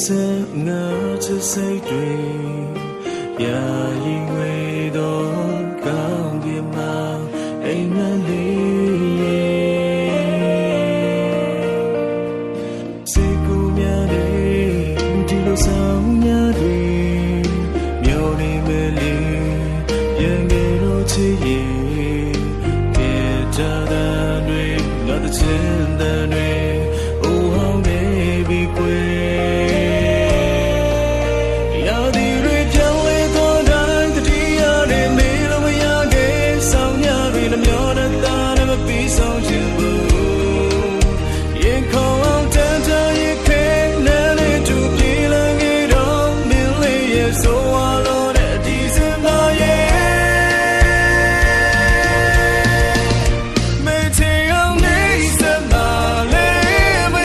ဆက်ငါချစ်စိတ်တွေရာရင်ဝေတော့ကောင်းကင်မှာအိမ်မလေးစေကူများတွေဒီလိုဆောင်များတွေမျောနေမလေးပြန်ကြတော့ချစ်ရင်ကြတဲ့တွေငါတချင်တဲ့တွေအိုးဟောင်းနေပြီကွယ်